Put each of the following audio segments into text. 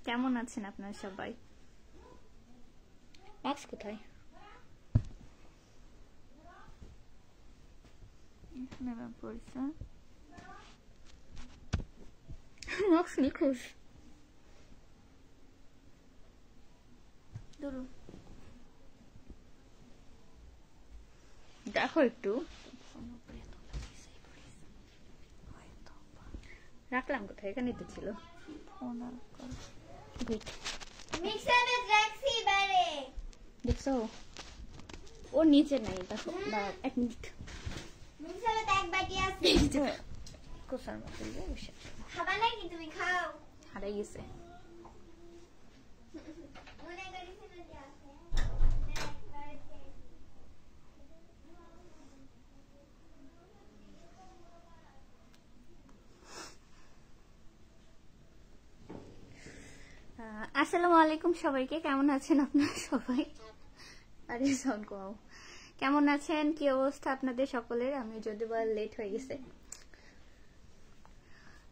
কেমন আছেন আপনারা সবাই? মাস্ক কোথায়? মাস্ক নিখোঁজ। দেখো একটু, রাখলাম কোথায়? এখানেই তো ছিল। দেখছো ওর নিচে নাই, দেখো। এক মিনিট, হারাই গেছে। আসসালামু আলাইকুম সবাইকে, কেমন আছেন আপনারা সবাই? আরে সাউন্ড কমাও। কেমন আছেন, কি অবস্থা আপনাদের সকলের? আমি যদি বা লেট হয়ে গেছে,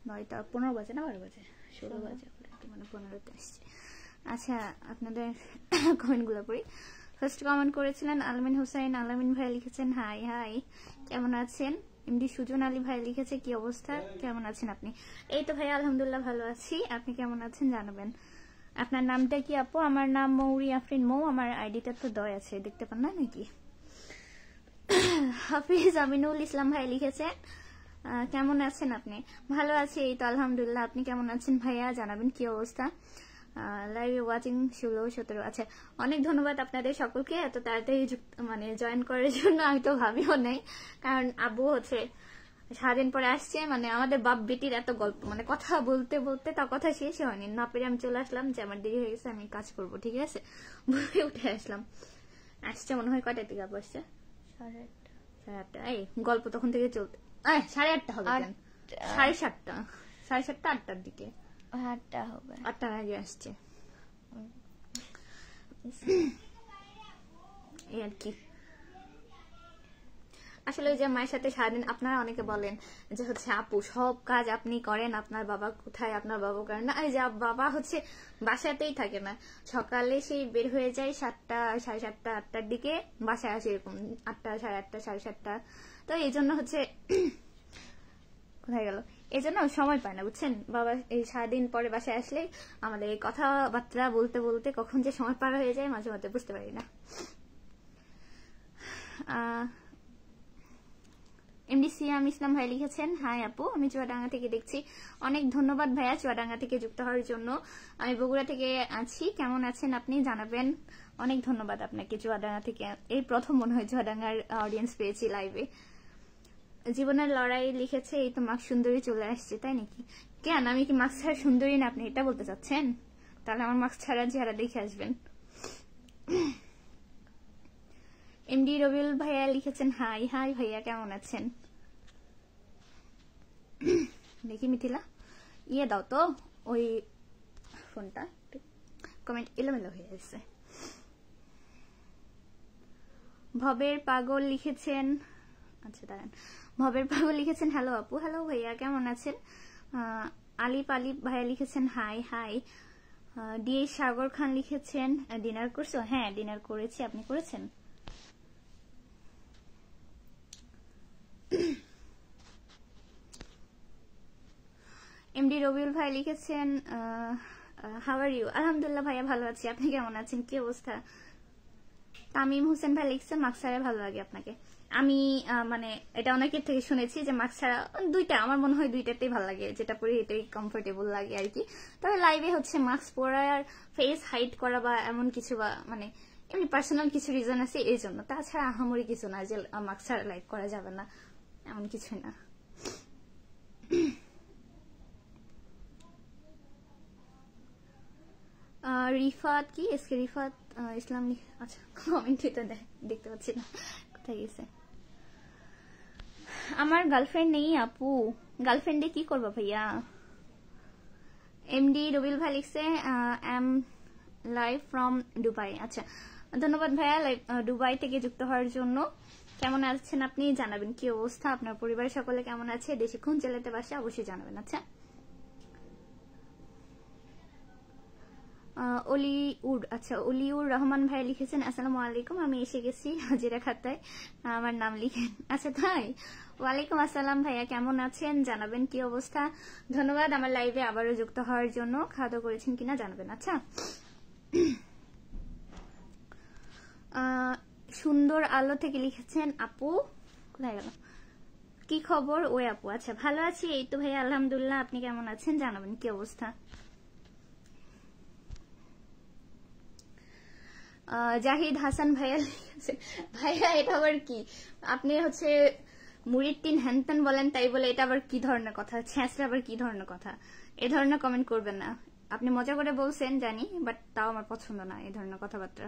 9:15 বাজে না 12 বাজে, 16 বাজে, মানে 15তে আসছে। আচ্ছা, আপনাদের কমেন্টগুলো পড়ি। ফার্স্ট কমেন্ট করেছিলেন আলমিন হোসেন। আলমিন ভাই লিখেছেন হাই হাই, কেমন আছেন? এমডি সুজন আলী ভাই লিখেছে কি অবস্থা, কেমন আছেন আপনি? এই তো ভাই আলহামদুলিল্লাহ ভালো আছি, আপনি কেমন আছেন জানাবেন। আপনার নামটা কি আপু? আমার নাম মৌরি আফরিন মৌ, আমার আইডিটা তো দয় আছে, দেখতে পান না নাকি? হাফিজ আমিনুল ইসলাম ভাই লিখেছেন কেমন আছেন আপনি? ভালো আছি এই তো আলহামদুলিল্লাহ, আপনি কেমন আছেন ভাইয়া জানাবেন কি অবস্থা। Live watching 16-17। আচ্ছা, অনেক ধন্যবাদ আপনাদের সকলকে এত তাড়াতাড়ি মানে জয়েন করার জন্য। আমি তো ভাবিও নাই, কারণ আব্বু হচ্ছে সারাদিন পরে আসছে, মানে আমাদের বাপ বেটির এত গল্প, মানে কথা বলতে বলতে তার কথা শেষ হয়নি। না পেরে আমি চলে আসলাম যে আমার দেরি হয়ে গেছে, আমি কাজ করবো, ঠিক আছে বলে উঠে আসলাম। আসছে মনে হয় কয়টার দিকে আপু আসছে? 8:30। এই গল্প তখন থেকে চলতে 8:30 হবে, 7:30, 7:30, 8টার দিকে। 8টা হবে, 8টার আগে আসছে এই আর কি। আসলে ওই যে মায়ের সাথে সারাদিন, আপনারা অনেকে বলেন যে হচ্ছে আপু সব কাজ আপনি করেন, আপনার বাবা কোথায়? আপনার বাবা করেন না। এই যে বাবা হচ্ছে বাসাতেই থাকে না, সকালে সেই বের হয়ে যায় 7টা, 7:30, 8টার দিকে, বাসায় আসে এরকম 8টা, 8:30, 7:30। তো এই জন্য হচ্ছে কোথায় গেল, এই জন্য সময় পায় না, বুঝছেন। বাবা এই সারাদিন পরে বাসায় আসলে আমাদের এই কথাবার্তা বলতে বলতে কখন যে সময় পার হয়ে যায় মাঝে মাঝে বুঝতে পারি না। এমডি সিয়াম ইসলাম ভাই লিখেছেন হাই আপু, আমি চুয়াডাঙ্গা থেকে দেখছি। অনেক ধন্যবাদ ভাইয়া চুয়াডাঙ্গা থেকে যুক্ত হওয়ার জন্য। আমি বগুড়া থেকে আছি, কেমন আছেন আপনি জানাবেন। অনেক ধন্যবাদ আপনাকে চুয়াডাঙ্গা থেকে, এই প্রথম মনে হয় চুয়াডাঙ্গার অডিয়েন্স পেয়েছি লাইভে। জীবনের লড়াই লিখেছে এই তো মাস্ক সুন্দরী চলে আসছে, তাই নাকি? কেন, আমি কি মাস্ক ছাড়া সুন্দরী না, আপনি এটা বলতে চাচ্ছেন? তাহলে আমার মাস্ক ছাড়া চেহারা দেখে আসবেন। এমডি রবিউল ভাইয়া লিখেছেন হাই হাই ভাইয়া, কেমন আছেন? দেখি মিথিলা ইয়ে দাও তো ওই ফোনটা, কমেন্ট এলোমেলো হয়ে গেছে। ভবের পাগল লিখেছেন, আচ্ছা দাঁড়ান, ভবের পাগল লিখেছেন হ্যালো আপু। হ্যালো ভাইয়া, কেমন আছেন? আলিপ আলিপ ভাইয়া লিখেছেন হাই হাই। ডিএ সাগর খান লিখেছেন ডিনার করছো? হ্যাঁ ডিনার করেছি, আপনি করেছেন? এমডি রবিউল ভাই লিখেছেন হাউ আর ইউ? আলহামদুলিল্লাহ ভাইয়া ভালো আছি, আপনি কেমন আছেন, কি অবস্থা? তামিম হোসেন ভাই লিখছেন মাস্ক ছাড়া ভালো লাগে আপনাকে। আমি মানে এটা অনেকের থেকে শুনেছি যে মাস্ক ছাড়া দুইটা, আমার মনে হয় দুইটাতেই ভালো লাগে, যেটা পরে এটাই কমফোর্টেবল লাগে আর কি। তবে লাইভে হচ্ছে মাস্ক পরা আর ফেস হাইড করা বা এমন কিছু, বা মানে এমনি পার্সোনাল কিছু রিজন আছে এই জন্য, তাছাড়া আহামরি কিছু না যে মাস্ক ছাড়া লাইভ করা যাবে না, এমন কিছু না। রিফাত কি এসকে রিফাত ইসলাম, আচ্ছা কমেন্ট এটা দেখতে পাচ্ছি না, কোথায় গেছে? আমার গার্লফ্রেন্ড নেই আপু, গার্লফ্রেন্ডে কি করবো ভাইয়া? এমডি রবিল ভাই লিখছে এম লাইভ ফ্রম দুবাই। আচ্ছা ধন্যবাদ ভাইয়া লাইভ দুবাই থেকে যুক্ত হওয়ার জন্য। কেমন আছেন আপনি জানাবেন, কি অবস্থা আপনার পরিবারের সকলে কেমন আছে, দেশে কোন জেলাতে বাসে অবশ্যই জানাবেন। আচ্ছা অলিউড, আচ্ছা অলিউর রহমান ভাই লিখেছেন আসসালামু আলাইকুম, আমি এসে গেছি হাজিরা খাতায়, আমার নাম লিখেন। আচ্ছা তাই, ওয়ালাইকুম আসসালাম ভাইয়া, কেমন আছেন জানাবেন, কি অবস্থা। ধন্যবাদ আমার লাইভে আবারও যুক্ত হওয়ার জন্য। খাওয়া দাওয়া করেছেন কিনা জানাবেন। আচ্ছা সুন্দর আলো থেকে লিখেছেন আপু, কোথায় গেল, কি খবর ওই আপু। আচ্ছা ভালো আছি এই তো ভাইয়া আলহামদুলিল্লাহ, আপনি কেমন আছেন জানাবেন, কি অবস্থা। জাহিদ হাসান ভাইয়া লিখেছেন, ভাইয়া এটা আবার কি, আপনি হচ্ছে মুড়ির টিন হ্যানত্যান বলেন তাই বলে এটা আবার কি ধরনের কথা, ছ্যাঁচড়া আবার কি ধরনের কথা, এ ধরনের কমেন্ট করবেন না। আপনি মজা করে বলছেন জানি, বাট তাও আমার পছন্দ না এই ধরনের কথাবার্তা।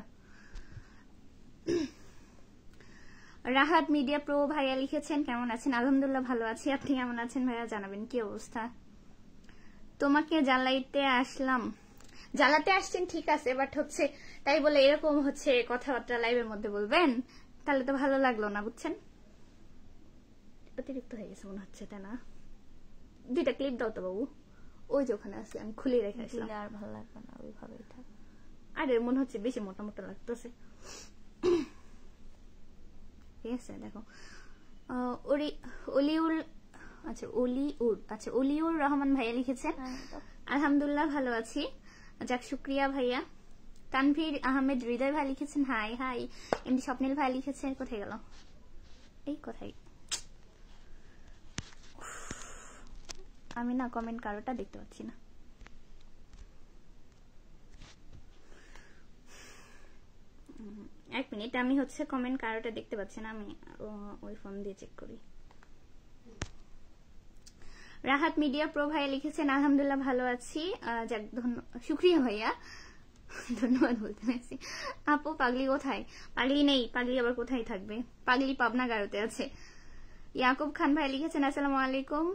রাহাত মিডিয়া প্রো ভাইয়া লিখেছেন কেমন আছেন, আলহামদুলিল্লাহ ভালো আছি, আপনি কেমন আছেন ভাইয়া জানাবেন, কি অবস্থা। তোমাকে জ্বালাইতে আসলাম, জ্বালাতে আসছেন ঠিক আছে, বাট হচ্ছে তাই বলে এরকম হচ্ছে কথাবার্তা লাইভের মধ্যে বলবেন, তাহলে তো ভালো লাগলো না বুঝছেন, অতিরিক্ত হয়ে গেছে মনে হচ্ছে তাই না। দুইটা ক্লিপ দাও তো বাবু, ওই যে ওখানে আছে আমি খুলে রেখে আসলাম, আর ভালো লাগবে না ওইভাবেই থাক। আরে মনে হচ্ছে বেশি মোটা মোটা লাগতেছে, ঠিক আছে দেখো। অলিউল, আচ্ছা অলিউর, আচ্ছা অলিউর রহমান ভাইয়া লিখেছেন আলহামদুলিল্লাহ ভালো আছি, যাক শুক্রিয়া ভাইয়া। তানভীর আহমেদ হৃদয় ভাই লিখেছেন হাই হাই। এমডি স্বপ্নিল ভাই লিখেছেন, কোথায় গেল এই কোথায়, আমি না কমেন্ট কারোটা দেখতে পাচ্ছি না। এক মিনিট, আমি হচ্ছে কমেন্ট কারোটা দেখতে পাচ্ছি না, আমি ওই ফোন দিয়ে চেক করি। রাহাত মিডিয়া প্রো ভাইয়া লিখেছেন আলহামদুলিল্লাহ ভালো আছি, যাক শুক্রিয়া ভাইয়া, ধন্যবাদ বলতে চাইছি। আপু পাগলি কোথায়, পাগলি নেই, পাগলি আবার কোথায় থাকবে, পাগলি পাবনা গারোতে আছে। ইয়াকুব খান ভাই লিখেছেন আসসালামু আলাইকুম।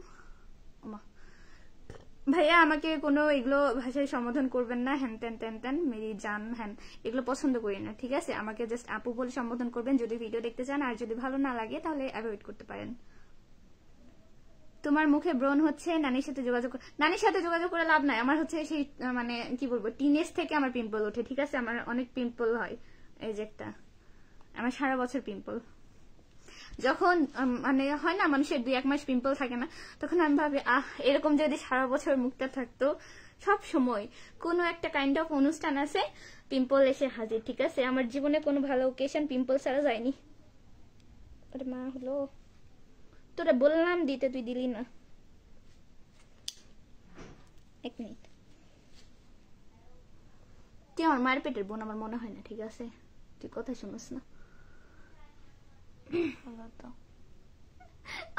ভাইয়া আমাকে কোনো এগুলো ভাষায় সম্বোধন করবেন না, হ্যান ত্যান ত্যান ত্যান মেরি জান হ্যান, এগুলো পছন্দ করি না, ঠিক আছে। আমাকে জাস্ট আপু বলে সম্বোধন করবেন যদি ভিডিও দেখতে চান, আর যদি ভালো না লাগে তাহলে অ্যাভয়েড করতে পারেন। তোমার মুখে ব্রণ হচ্ছে, নানির সাথে যোগাযোগ, নানির সাথে যোগাযোগ করে লাভ নাই, আমার হচ্ছে সেই মানে কি বলবো টিনেজ থেকে আমার পিম্পল ওঠে, ঠিক আছে, আমার অনেক পিম্পল হয়, এই যে একটা আমার সারা বছর পিম্পল, যখন মানে হয় না মানুষের 2-1 মাস পিম্পল থাকে না, তখন আমি ভাবি এরকম যদি সারা বছর মুখটা থাকতো, সব সময় কোনো একটা কাইন্ড অফ অনুষ্ঠান আছে পিম্পল এসে হাজির, ঠিক আছে। আমার জীবনে কোনো ভালো ওকেশন পিম্পল ছাড়া যায়নি। আরে মা হলো, তোরা বললাম দিতে তুই দিলি না, এক মিনিট, তুই আমার মায়ের পেটের বোন আমার মনে হয় না, ঠিক আছে, তুই কথা শুনিস না।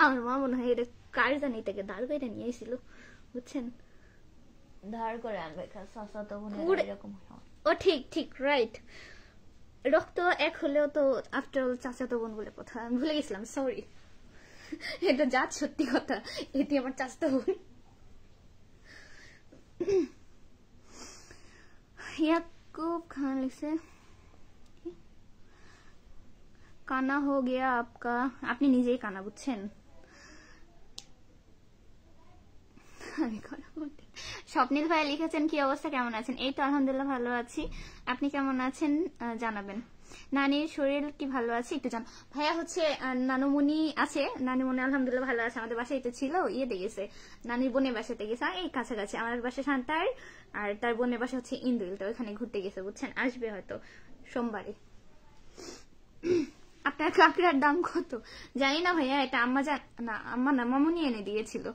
আমার মা মনে হয় এটা কার জানি থেকে ধার করে নিয়ে এসেছিল বুঝছেন, ধার করে আনবে এরকম। ও ঠিক ঠিক রাইট, রক্ত এক হলেও তো আফটার অল চাচাতো বোন বলে কথা, আমি ভুলে গেছিলাম, সরি, এটা জাত সত্যি কথা, এটি আমার চাচাতো বোন। ইয়াকুব খান লিখছে কানা হো গিয়া আপকা, আপনি নিজেই কানা বুঝছেন। স্বপ্নিল ভাই লিখেছেন কি অবস্থা, কেমন আছেন, এই তো আলহামদুলিল্লাহ ভালো আছি, আপনি কেমন আছেন জানাবেন। নানির শরীর কি ভালো আছে একটু জান ভাইয়া, হচ্ছে নানুমণি আছে, নানুমণি আলহামদুলিল্লাহ ভালো আছে, আমাদের বাসায় তো ছিল, ইয়েতে গেছে, নানির বোনের বাসাতে গেছে, এই কাছাকাছি, আমার বাসা সান্তার আর তার বোনের বাসা হচ্ছে ইন্দুল, তো ওখানে ঘুরতে গেছে বুঝছেন, আসবে হয়তো সোমবারে। আপনার কাঁকড়ার দাম কত জানি না ভাইয়া, এটা আম্মা না আম্মা না মামুনি এনে দিয়েছিল,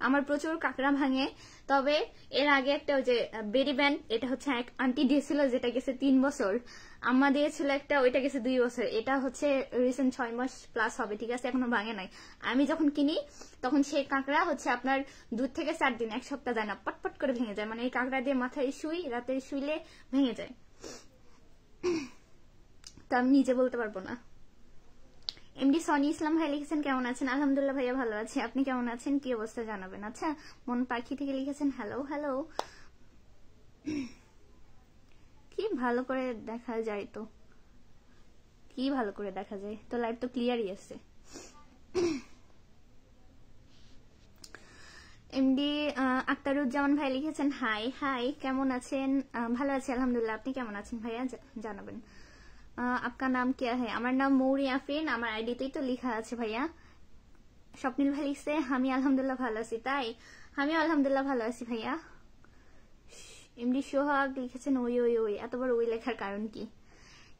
আমার প্রচুর কাঁকড়া ভাঙে, তবে এর আগে একটা ওই যে বেরি ব্যান্ড, এটা হচ্ছে এক আন্টি দিয়েছিল যেটা গেছে 3 বছর, আম্মা দিয়েছিল একটা, ওইটা গেছে 2 বছর, এটা হচ্ছে রিসেন্ট 6 মাস প্লাস হবে, ঠিক আছে, এখনো ভাঙে নাই। আমি যখন কিনি তখন সেই কাঁকড়া হচ্ছে আপনার 2 থেকে 4 দিন, 1 সপ্তাহ যায় না, পটপট করে ভেঙে যায়, মানে এই কাঁকড়া দিয়ে মাথায় শুই, রাতে শুইলে ভেঙে যায়, তো আমি নিজে বলতে পারবো না। এমডি সনি ইসলাম ভাই লিখেছেন কেমন আছেন, আলহামদুলিল্লাহ ভাইয়া ভালো আছি, আপনি কেমন আছেন, কি অবস্থা জানাবেন। আচ্ছা মন পাখি থেকে লিখেছেন হ্যালো হ্যালো, কি ভালো করে দেখা যায়, তো কি ভালো করে দেখা যায়, তো লাইভ তো ক্লিয়ারই আছে, এমডি আক্তারুজ্জামান ভাই লিখেছেন হাই হাই, কেমন আছেন? ভালো আছি আলহামদুলিল্লাহ, আপনি কেমন আছেন ভাইয়া জানাবেন। আপনার নাম কি? হ্যাঁ, আমার নাম মৌরি আফরিন, আমার আইডিতেই তো লেখা আছে ভাইয়া। স্বপ্নিল ভাই লিখছে আমি আলহামদুলিল্লাহ ভালো আছি। তাই আমিও আলহামদুলিল্লাহ ভালো আছি ভাইয়া। এমডি সোহাগ লিখেছেন ওই ওই ওই, এত বড় ওই লেখার কারণ কি?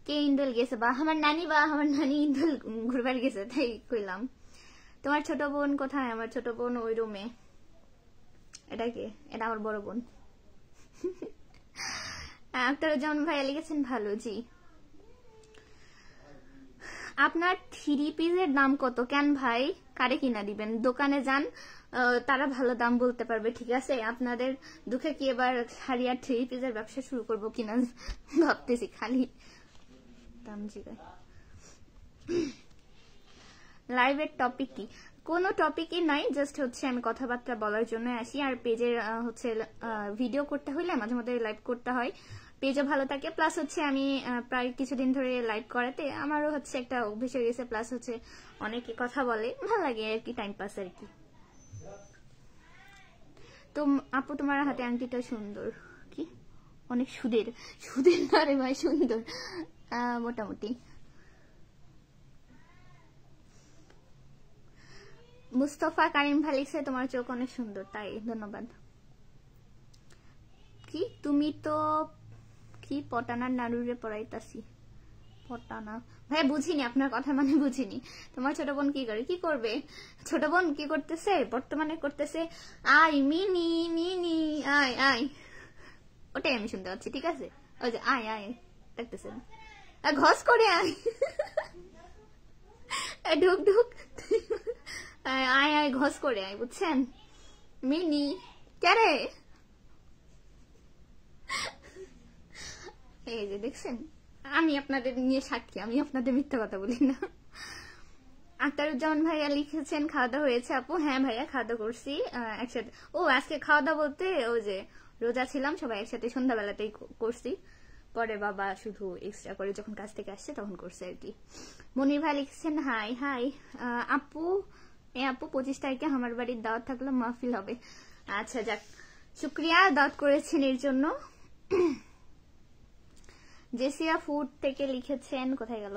কে ইন্দোল গেছে? বা আমার নানি ইন্দোল ঘুরবার গেছে, তাই কইলাম। তোমার ছোট বোন কোথায়? আমার ছোট বোন ওই রুমে। এটা কে? এটা আমার বড় বোন। আক্তারুজ্জামান ভাইয়া লিখেছেন ভালো। জি, আপনার 3 পিসের দাম কত? কেন ভাই, কারে কিনা দিবেন? দোকানে যান, তারা ভালো দাম বলতে পারবে, ঠিক আছে? আপনাদের দুঃখে কি এবার শাড়ি আর 3 পিসের ব্যবসা শুরু করবো কিনা ভাবতেছি, খালি দাম জিগায়। লাইভের টপিক কি? কোনো টপিকই নাই, জাস্ট হচ্ছে আমি কথাবার্তা বলার জন্য আসি। আর পেজের হচ্ছে ভিডিও করতে হইলে মাঝে মধ্যে লাইভ করতে হয়, পেজও ভালো থাকে। প্লাস হচ্ছে আমি প্রায় কিছুদিন ধরে লাইভ করাতে আমারও হচ্ছে একটা অভ্যেস হয়ে গেছে। প্লাস হচ্ছে অনেকে কথা বলে, ভালো লাগে আর কি, টাইম পাস আর কি। তো আপু তোমার হাতে আংটিটা সুন্দর। কি অনেক সুদের না রে ভাই, সুন্দর মোটামুটি। মুস্তফা কারিম ভাই লিখছে তোমার চোখ অনেক সুন্দর। তাই, ধন্যবাদ। কি তুমি তো কি পটানার নাড়ুরে পড়াইতাছি? পটানা ভাই বুঝিনি আপনার কথা, মানে বুঝিনি। তোমার ছোট বোন কি করে? কি করবে ছোট বোন? কি করতেছে বর্তমানে? করতেছে আই মিনি মিনি আয় আয়, ওটাই আমি শুনতে পাচ্ছি, ঠিক আছে? ওই যে আয় আয় দেখতেছেন, ঘস করে আয়, ঢুক ঢুক, আয় আয় ঘস করে আয়, বুঝছেন? মিনি ক্যারে, এই যে দেখছেন, আমি আপনাদের নিয়ে সাক্ষী, আমি আপনাদের মিথ্যা কথা বলি না। আক্তারুজ্জামান ভাইয়া লিখেছেন খাওয়া দাওয়া হয়েছে আপু? হ্যাঁ ভাইয়া, খাওয়া দাওয়া করছি একসাথে। ও আজকে খাওয়া দাওয়া বলতে ওই যে রোজা ছিলাম, সবাই একসাথে সন্ধ্যাবেলাতেই করছি। পরে বাবা শুধু এক্সট্রা করে যখন কাজ থেকে আসছে তখন করছে আর কি। মনির ভাই লিখছেন হাই হাই আপু, আপু 25 তারিখে আমার বাড়ির দাওয়াত থাকলো, মাহফিল হবে। আচ্ছা যাক, শুক্রিয়া দাওয়াত করেছেন এর জন্য। জেসিয়া ফুড থেকে লিখেছেন, কোথায় গেল?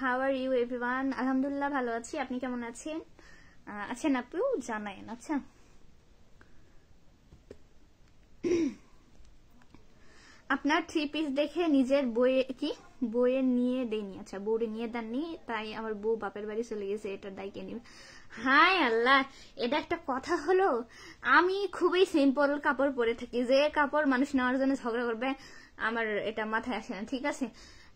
How are you everyone? আলহামদুলিল্লাহ ভালো আছি, আপনি কেমন আছেন? আছেন আপু জানায়েন। আচ্ছা, আপনার 3 পিস দেখে নিজের বইয়ে নিয়ে দেয়নি। আচ্ছা, বউরে নিয়ে দেননি, তাই আমার বউ বাপের বাড়ি চলে গেছে, এটার দায় কে নিবে? হায় আল্লাহ, এটা একটা কথা হলো? আমি খুবই সিম্পল কাপড় পরে থাকি, যে কাপড় মানুষ নেওয়ার জন্য ঝগড়া করবে আমার এটা মাথায় আসে না, ঠিক আছে?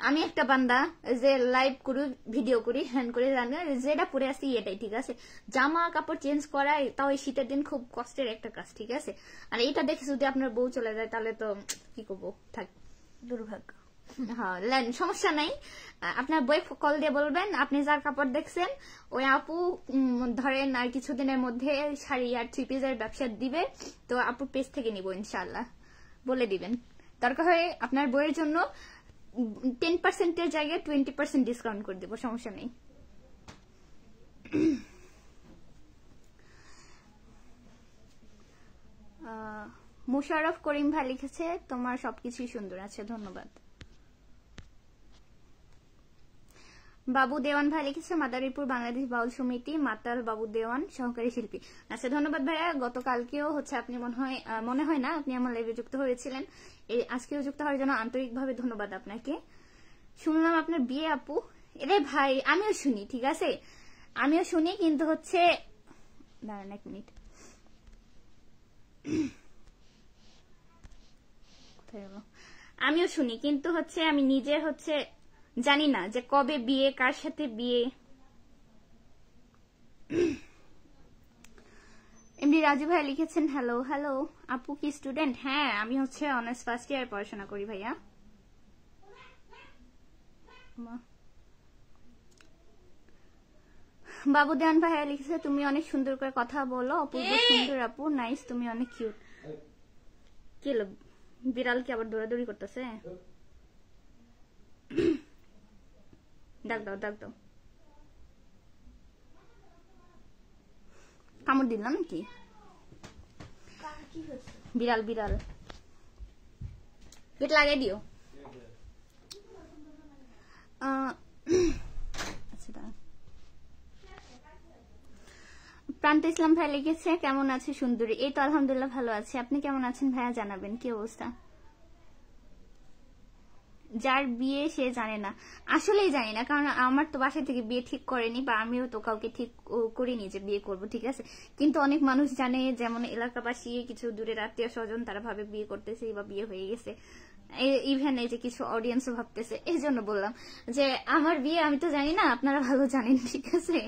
আমি একটা বান্দা যে লাইভ করি, ভিডিও করি, হ্যান্ড করে জানি যেটা পরে আসি এটাই, ঠিক আছে? জামা কাপড় চেঞ্জ করাই তাও এই শীতের দিন খুব কষ্টের একটা কাজ, ঠিক আছে? আর এটা দেখে যদি আপনার বউ চলে যায় তাহলে তো কি করবো, থাক, দুর্ভাগ্য। হ্যাঁ, সমস্যা নাই, আপনার বই কল দিয়ে বলবেন আপনি যার কাপড় দেখছেন ওই আপু ধরেন আর কিছুদিনের মধ্যে শাড়ি আর 3 পিসের ব্যবসা দিবে, তো আপু পেজ থেকে নিব ইনশাল্লাহ, বলে দিবেন। দরকার হয় আপনার বইয়ের জন্য 10%-এর জায়গায় 20% ডিসকাউন্ট করে দেবো, সমস্যা নেই। মুশারফ করিম ভাই লিখেছে তোমার সবকিছুই সুন্দর আছে, ধন্যবাদ। বাবু দেওয়ান ভাই লিখেছে মাদারীপুর বাংলাদেশ বাউল সমিতি মাতাল বাবু দেওয়ান সহকারী শিল্পী। আচ্ছা, ধন্যবাদ ভাইয়া। গতকালকেও হচ্ছে আপনি মনে হয় না আপনি আমার লাইভে যুক্ত হয়েছিলেন, আজকেও যুক্ত হওয়ার জন্য আন্তরিকভাবে ধন্যবাদ আপনাকে। শুনলাম আপনার বিয়ে আপু? এরে ভাই, আমিও শুনি, ঠিক আছে, আমিও শুনি, কিন্তু হচ্ছে দাঁড়ান 1 মিনিট, কোথায় গেল? আমিও শুনি, কিন্তু হচ্ছে আমি নিজে হচ্ছে জানি না যে কবে বিয়ে, কার সাথে বিয়ে। এমডি রাজু ভাই লিখেছেন হ্যালো হ্যালো আপু কি স্টুডেন্ট? হ্যাঁ, আমি হচ্ছে অনার্স ফার্স্ট ইয়ার পড়াশোনা করি ভাইয়া। বাবু দেওয়ান ভাইয়া লিখেছে তুমি অনেক সুন্দর করে কথা বলো, অপূর্ব সুন্দর আপু, নাইস, তুমি অনেক কিউট। কি হলো, বিড়াল কি আবার দৌড়াদৌড়ি করতেছে? ডাক দাও ডাক দাও, কামড় দিলাম নাকি? বিড়াল বিড়াল গেট লাগাই দিও। আচ্ছা দাঁড়া। প্রান্ত ইসলাম ভাই লিখেছে কেমন আছে সুন্দরী? এই তো আলহামদুলিল্লাহ ভালো আছি, আপনি কেমন আছেন ভাইয়া জানাবেন কি অবস্থা? যার বিয়ে সে জানে না, আসলেই জানি না, কারণ আমার তো বাসা থেকে বিয়ে ঠিক করেনি বা আমিও তো কাউকে ঠিক করিনি যে বিয়ে করব, ঠিক আছে। কিন্তু অনেক মানুষ জানে, যেমন এলাকাবাসী, কিছু দূরের আত্মীয় স্বজন, তারা ভাবে বিয়ে করতেছে বা বিয়ে হয়ে গেছে। ইভেন এই যে কিছু অডিয়েন্সও ভাবতেছে, এই জন্য বললাম যে আমার বিয়ে আমি তো জানি না, আপনারা ভালো জানেন, ঠিক আছে।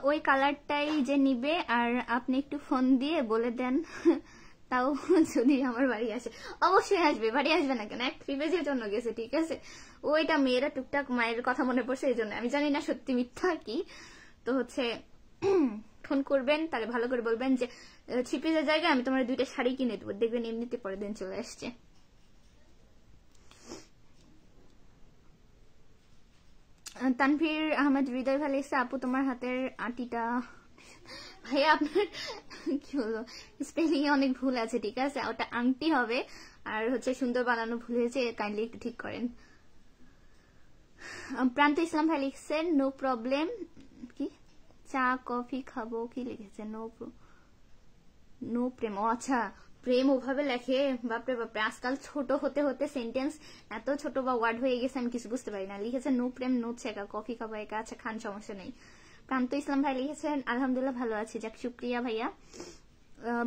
ওই কালারটাই যে নিবে, আর আপনি একটু ফোন দিয়ে বলে দেন তাও যদি আমার বাড়ি আসে। অবশ্যই আসবে, বাড়ি আসবে না কেন, এক প্রিভেজের জন্য গেছে, ঠিক আছে। ওইটা মেয়েরা টুকটাক মায়ের কথা মনে পড়ছে, এই জন্য। আমি জানি না সত্যি মিথ্যা কি, তো হচ্ছে ফোন করবেন, তাহলে ভালো করে বলবেন যে ছিপিজের জায়গায় আমি তোমার 2টা শাড়ি কিনে দেবো, দেখবেন এমনিতে পরের দিন চলে আসছে। তানভীর আহমেদ হৃদয় ভালো এসে, আপু তোমার হাতের আটিটা ভাইয়া আপনার কি বলবো, স্পেলিং এ অনেক ভুল আছে, ঠিক আছে। ওটা আংটি হবে, আর হচ্ছে সুন্দর বানানো ভুল হয়েছে, কাইন্ডলি একটু ঠিক করেন। প্রান্ত ইসলাম ভাই লিখছেন নো প্রবলেম, কি চা কফি খাবো, কি লিখেছে নো প্রেম। ও আচ্ছা, প্রেম ওভাবে লেখে, বাপরে বাপরে, আজকাল ছোট হতে হতে সেন্টেন্স এত ছোট বা ওয়ার্ড হয়ে গেছে আমি কিছু বুঝতে পারি না। লিখেছে নো প্রেম নো ছেকা, কফি খাবো একা, আচ্ছা খান, সমস্যা নেই। প্রান্ত ইসলাম ভাই লিখেছেন আলহামদুলিল্লাহ ভালো আছি, যাক শুক্রিয়া ভাইয়া।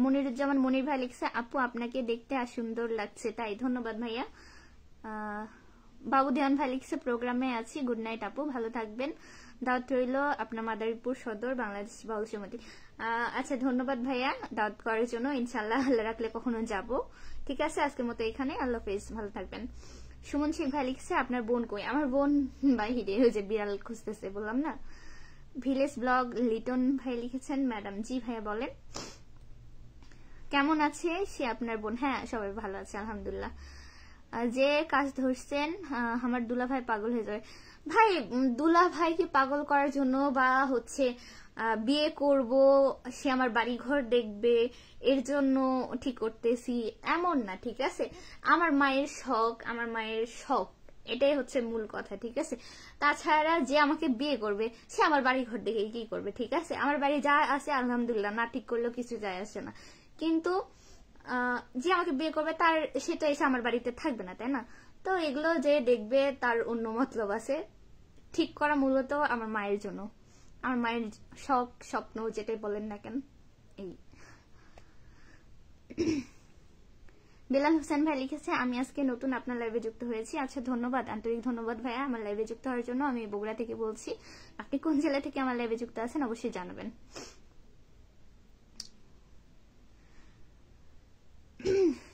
মনিরুজ্জামান মনির ভাই লিখছে আপু আপনাকে দেখতে আর সুন্দর লাগছে, তাই ধন্যবাদ ভাইয়া। বাবু দেওয়ান ভাই লিখছে প্রোগ্রামে আছি, গুড নাইট আপু, ভালো থাকবেন, দাওয়াত রইল আপনার মাদারীপুর সদর, বাংলাদেশ বাউল সমিতি। আচ্ছা ধন্যবাদ ভাইয়া দাওয়াত করার জন্য, ইনশাল্লাহ আল্লাহ রাখলে কখনো যাব, ঠিক আছে। আজকের মতো এখানে, আল্লাহ হাফেজ, ভালো থাকবেন। সুমন শেখ ভাই লিখছে আপনার বোন কই? আমার বোন বাইরে, ওই যে বিড়াল খুঁজতেছে বললাম না। ভিলেজ ব্লগ লিটন ভাই লিখেছেন ম্যাডাম, জি ভাইয়া বলেন কেমন আছে সে আপনার বোন? হ্যাঁ সবাই ভালো আছে আলহামদুলিল্লাহ। যে কাজ ধরছেন আমার দুলা ভাই পাগল হয়ে যাবে। ভাই দুলা ভাইকে পাগল করার জন্য বা হচ্ছে বিয়ে করব, সে আমার বাড়ি ঘর দেখবে, এর জন্য ঠিক করতেছি এমন না, ঠিক আছে। আমার মায়ের শখ, এটাই হচ্ছে মূল কথা, ঠিক আছে। তাছাড়া যে আমাকে বিয়ে করবে সে আমার বাড়ি ঘর দেখে কি করবে, ঠিক আছে। আমার বাড়ি যা আছে আলহামদুলিল্লাহ, না ঠিক করলেও কিছু যায় আসে না, কিন্তু যে আমাকে বিয়ে করবে তার সেটা এসে আমার বাড়িতে থাকবে না, তাই না। তো এগুলো যে দেখবে তার অন্য মতলব আছে। ঠিক করা মূলত আমার মায়ের জন্য, আমার মায়ের শখ স্বপ্ন যেটাই বলেন না কেন। এই বেলাল হোসেন ভাই লিখেছে আমি আজকে নতুন আপনার লাইভে যুক্ত হয়েছি। আচ্ছা ধন্যবাদ, আন্তরিক ধন্যবাদ ভাইয়া আমার লাইভে যুক্ত হওয়ার জন্য। আমি বগুড়া থেকে বলছি, আপনি কোন জেলা থেকে আমার লাইভে যুক্ত আছেন অবশ্যই জানাবেন।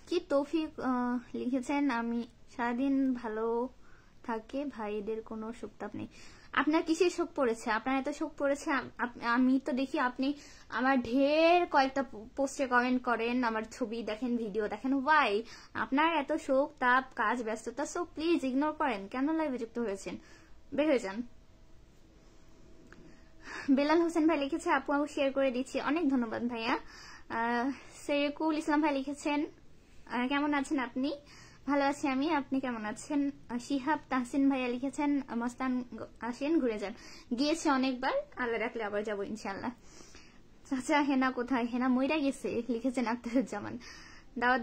কি তৌফিক লিখেছেন আমি সারাদিন ভালো থাকে ভাইদের কোনো শোক তাপ নেই। আপনার কিসের শোক পড়েছে? আপনার এত শোক পড়েছে, আমি তো দেখি আপনি আমার ঢের কয়েকটা পোস্টে কমেন্ট করেন, আমার ছবি দেখেন, ভিডিও দেখেন, ওয়াই আপনার এত শোক তাপ, কাজ ব্যস্ততা, সো প্লিজ ইগনোর করেন। কেন লাইভে যুক্ত হয়েছেন? বের হয়ে যান। বেলাল হোসেন ভাই লিখেছে আপু আমি শেয়ার করে দিচ্ছি, অনেক ধন্যবাদ ভাইয়া। সৈয়কুল ইসলাম ভাই লিখেছেন কেমন আছেন আপনি? ভালো আছি আমি, আপনি কেমন আছেন? শিহাব তাহসিন ভাইয়া লিখেছেন মস্তান আসেন ঘুরে যান, গিয়েছে অনেকবার, আল্লাহ রাখলে আবার যাবো ইনশাল্লাহ। চাচা হেনা কোথায়? হেনা মইরা গেছে লিখেছেন আখতারুজ্জামান। দাওয়াত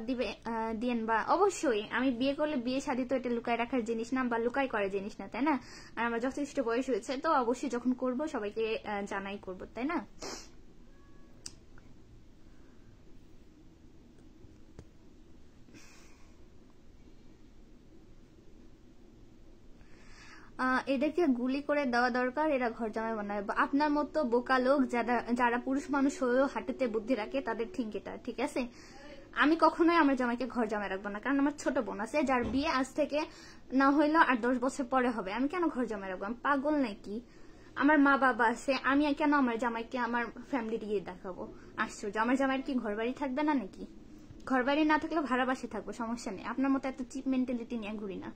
দিয়েন বা অবশ্যই। আমি বিয়ে করলে বিয়ে শাদী তো এটা লুকায় রাখার জিনিস না বা লুকাই করার জিনিস না, তাই না। আর আমার যথেষ্ট বয়স হয়েছে, তো অবশ্যই যখন করব সবাইকে জানাই করব, তাই না। এদেরকে গুলি করে দেওয়া দরকার, এরা ঘর জামাই বানায়। আপনার মতো বোকা লোক যারা পুরুষ মানুষ হয়েও হাঁটুতে বুদ্ধি রাখে তাদের ঠিক এটা, ঠিক আছে। আমি কখনোই আমার জামাইকে ঘর জামাই রাখবো না, কারণ আমার ছোট বোন আছে যার বিয়ে আজ থেকে না হইলেও 8-10 বছর পরে হবে। আমি কেন ঘর জামাই রাখবো? আমি পাগল নাকি? আমার মা বাবা আছে, আমি কেন আমার জামাইকে আমার ফ্যামিলি দিয়ে দেখাবো? আশ্চর্য, আমার জামাইয়ের কি ঘর বাড়ি থাকবে না নাকি? ঘর বাড়ি না থাকলেও ভাড়া বাসে থাকবো, সমস্যা নেই। আপনার মতো এত চিপ মেন্টালিটি নিয়ে ঘুরি না।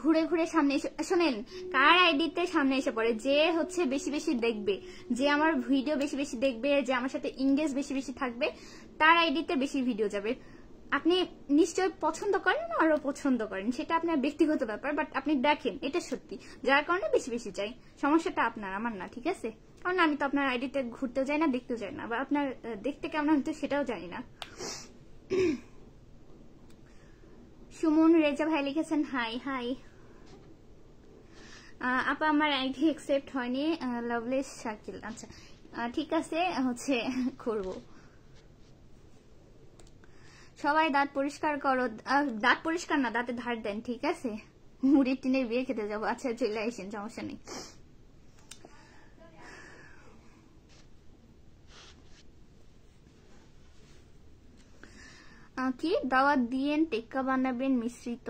ঘুরে ঘুরে সামনে এসে শোনেন, কার আইডিতে সামনে এসে পড়ে, যে হচ্ছে বেশি বেশি দেখবে, যে আমার ভিডিও বেশি বেশি দেখবে, যে আমার সাথে ইংগেজ বেশি বেশি থাকবে, তার আইডিতে বেশি ভিডিও যাবে। আপনি নিশ্চয় পছন্দ করেন, আরো পছন্দ করেন, সেটা আপনার ব্যক্তিগত ব্যাপার, বাট আপনি দেখেন এটা সত্যি, যার কারণে বেশি বেশি চাই। সমস্যাটা আপনার, আমার না, ঠিক আছে? কারণ আমি তো আপনার আইডিতে ঘুরতেও যাই না, দেখতেও যাই না, বা আপনার দেখতে কেমন হতো সেটাও জানি না। সুমন রেজা ভাই লিখেছেন হাই হাই। আপা আমার আইডি অ্যাকসেপ্ট হয়নি, লাভলেস শাকিল। আচ্ছা ঠিক আছে, হচ্ছে করব। সবাই দাঁত পরিষ্কার করো। দাঁত পরিষ্কার না, দাঁতে ধার দেন, ঠিক আছে? মুড়ির টিনের বিয়ে খেতে যাবো। আচ্ছা চলে আসেন, সমস্যা নেই। কি দাওয়াত দিয়েন, টেক্কা বানাবেন মিশ্রিত।